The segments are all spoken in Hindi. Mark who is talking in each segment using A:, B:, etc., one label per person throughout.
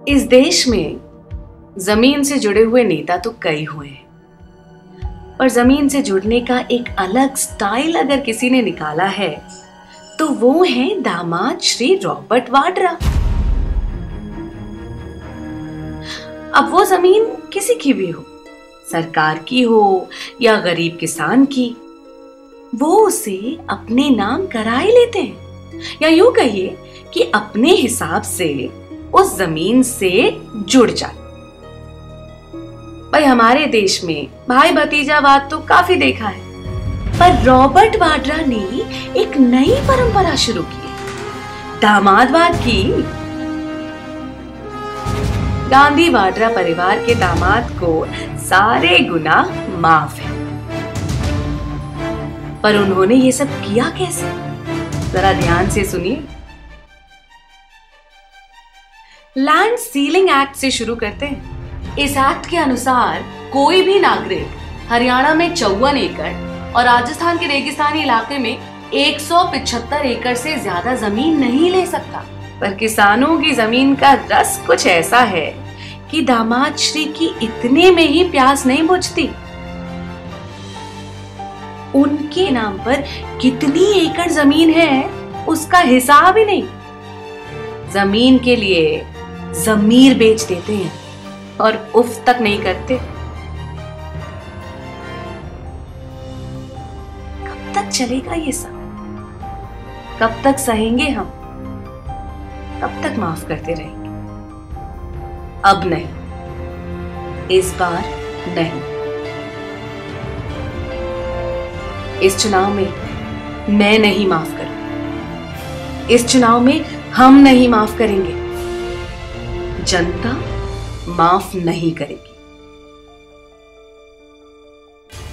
A: इस देश में जमीन से जुड़े हुए नेता तो कई हुए हैं, पर जमीन से जुड़ने का एक अलग स्टाइल अगर किसी ने निकाला है तो वो है दामाद श्री रॉबर्ट वाड्रा। अब वो जमीन किसी की भी हो, सरकार की हो या गरीब किसान की, वो उसे अपने नाम करा ही लेते हैं, या यूं कहिए कि अपने हिसाब से उस जमीन से जुड़ जाते। भाई हमारे देश में भाई भतीजावाद तो काफी देखा है, पर रॉबर्ट वाड्रा ने एक नई परंपरा शुरू की, दामादवाद की। गांधी वाड्रा परिवार के दामाद को सारे गुनाह माफ है, पर उन्होंने ये सब किया कैसे, जरा ध्यान से सुनिए। लैंड सीलिंग एक्ट से शुरू करते हैं। इस एक्ट के अनुसार कोई भी नागरिक हरियाणा में 54 एकड़ और राजस्थान के रेगिस्तानी इलाके में 175 एकड़ से ज्यादा जमीन नहीं ले सकता। पर किसानों की जमीन का रस कुछ ऐसा है कि दामाद श्री की इतने में ही प्यास नहीं बुझती। उनके नाम पर कितनी एकड़ जमीन है उसका हिसाब ही नहीं। जमीन के लिए जमीर बेच देते हैं और उफ तक नहीं करते। कब तक चलेगा ये सब? कब तक सहेंगे हम? कब तक माफ करते रहेंगे? अब नहीं, इस बार नहीं। इस चुनाव में मैं नहीं माफ करूंगी। इस चुनाव में हम नहीं माफ करेंगे। जनता माफ नहीं करेगी।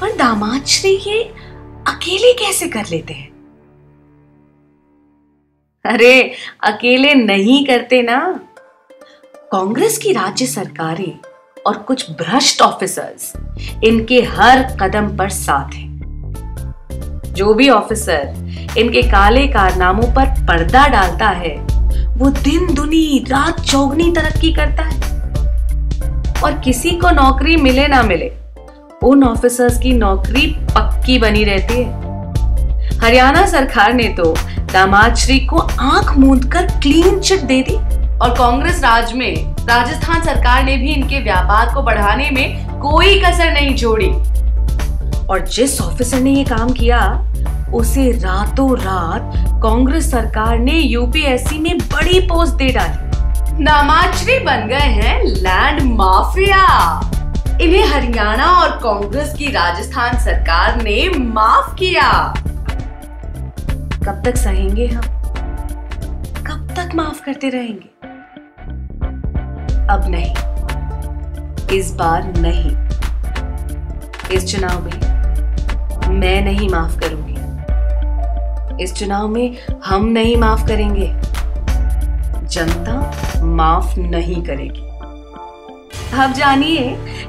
A: पर दामाद श्री ये अकेले कैसे कर लेते हैं? अरे अकेले नहीं करते ना। कांग्रेस की राज्य सरकारें और कुछ भ्रष्ट ऑफिसर्स इनके हर कदम पर साथ हैं। जो भी ऑफिसर इनके काले कारनामों पर पर्दा डालता है वो दिन दुनी रात चौगनी तरक्की करता है, और किसी को नौकरी मिले ना मिले उन ऑफिसर्स की नौकरी पक्की बनी रहती है। हरियाणा सरकार ने तो दामाद श्री को आंख मूंद कर क्लीन चिट दे दी, और कांग्रेस राज में राजस्थान सरकार ने भी इनके व्यापार को बढ़ाने में कोई कसर नहीं छोड़ी। और जिस ऑफिसर ने ये काम किया उसे रातों रात कांग्रेस सरकार ने यूपीएससी में बड़ी पोस्ट दे डाली। दामाद श्री बन गए हैं लैंड माफिया। इन्हें हरियाणा और कांग्रेस की राजस्थान सरकार ने माफ किया। कब तक सहेंगे हम? कब तक माफ करते रहेंगे? अब नहीं, इस बार नहीं। इस चुनाव में मैं नहीं माफ करूंगी। इस चुनाव में हम नहीं माफ करेंगे। जनता माफ नहीं करेगी। अब जानिए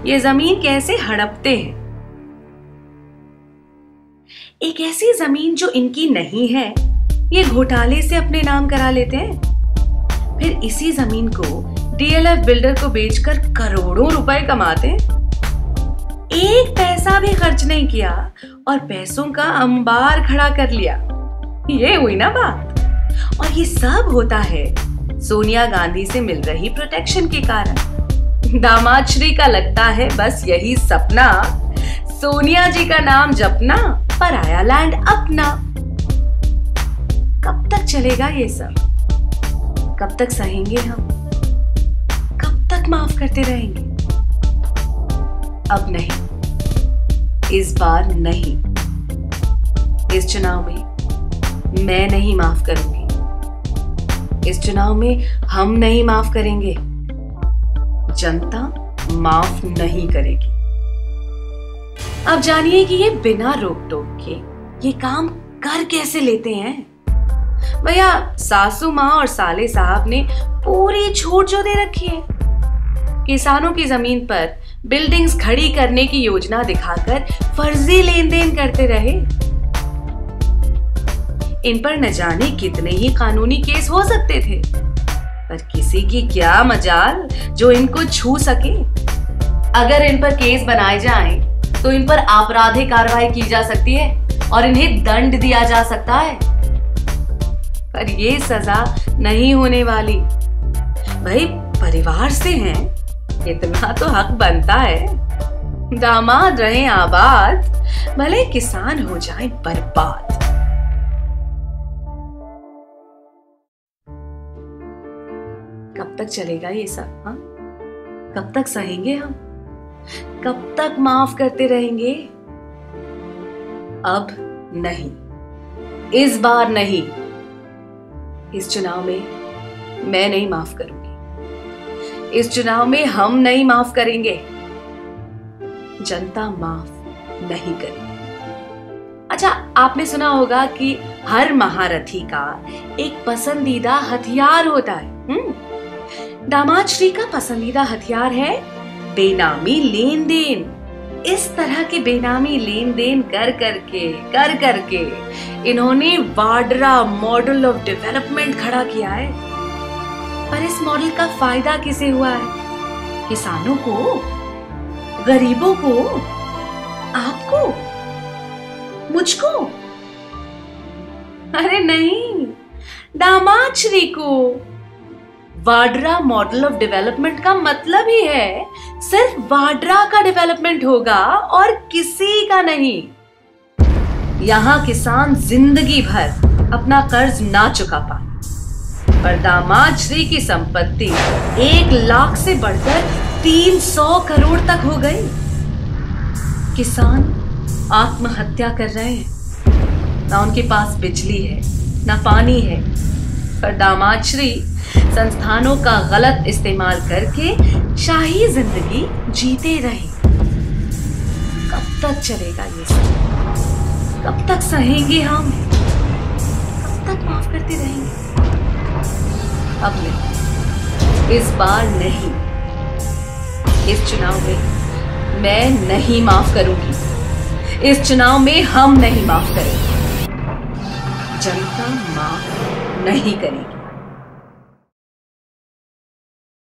A: ये जमीन कैसे हड़पते हैं। एक ऐसी जमीन जो इनकी नहीं है, ये घोटाले से अपने नाम करा लेते हैं। फिर इसी जमीन को डीएलएफ बिल्डर को बेचकर करोड़ों रुपए कमाते हैं। एक पैसा भी खर्च नहीं किया और पैसों का अंबार खड़ा कर लिया। ये हुई ना बात। और ये सब होता है सोनिया गांधी से मिल रही प्रोटेक्शन के कारण। दामाद श्री का लगता है बस यही सपना, सोनिया जी का नाम जपना, पराया लैंड अपना। कब तक चलेगा ये सब? कब तक सहेंगे हम? कब तक माफ करते रहेंगे? अब नहीं, इस बार नहीं। इस चुनाव में मैं नहीं माफ करूंगी। इस चुनाव में हम नहीं माफ करेंगे। जनता माफ नहीं करेगी। अब जानिए कि ये बिना रोक टोक के ये काम कर कैसे लेते हैं। भैया सासू माँ और साले साहब ने पूरी छूट जो दे रखी है। किसानों की जमीन पर बिल्डिंग्स खड़ी करने की योजना दिखाकर फर्जी लेन देन करते रहे। इन पर न जाने कितने ही कानूनी केस हो सकते थे, पर किसी की क्या मजाल जो इनको छू सके। अगर इन पर केस बनाए जाएं, तो इन पर आपराधिक कार्रवाई की जा सकती है और इन्हें दंड दिया जा सकता है, पर ये सजा नहीं होने वाली। भाई परिवार से हैं, इतना तो हक बनता है। दामाद रहे आबाद, भले किसान हो जाए बर्बाद। कब तक चलेगा ये सब? हाँ, कब तक सहेंगे हम? कब तक माफ करते रहेंगे? अब नहीं, इस बार नहीं। इस चुनाव में मैं नहीं माफ करूंगी। इस चुनाव में हम नहीं माफ करेंगे। जनता माफ नहीं करेगी। अच्छा, आपने सुना होगा कि हर महारथी का एक पसंदीदा हथियार होता है। दामाद श्री का पसंदीदा हथियार है बेनामी लेन देन। इस तरह के बेनामी लेन देन कर करके इन्होंने वाड्रा मॉडल ऑफ डेवलपमेंट खड़ा किया है। पर इस मॉडल का फायदा किसे हुआ है? किसानों को, गरीबों को, आपको, मुझको? अरे नहीं, दामाद श्री को। वाड्रा मॉडल ऑफ डेवलपमेंट का मतलब ही है सिर्फ वाड्रा का डेवलपमेंट होगा और किसी का नहीं। यहां किसान जिंदगी भर अपना कर्ज ना चुका पाए, पर दामाद श्री की संपत्ति 1 लाख से बढ़कर 300 करोड़ तक हो गई। किसान आत्महत्या कर रहे हैं, ना उनके पास बिजली है, ना पानी है, पर दामाद श्री संस्थानों का गलत इस्तेमाल करके शाही जिंदगी जीते रहे। कब तक चलेगा ये सब? कब तक सहेंगे हम? कब तक माफ करते रहेंगे? अब नहीं, इस बार नहीं। इस चुनाव में मैं नहीं माफ करूंगी। इस चुनाव में हम नहीं माफ करेंगे। जनता माफ नहीं करेगी।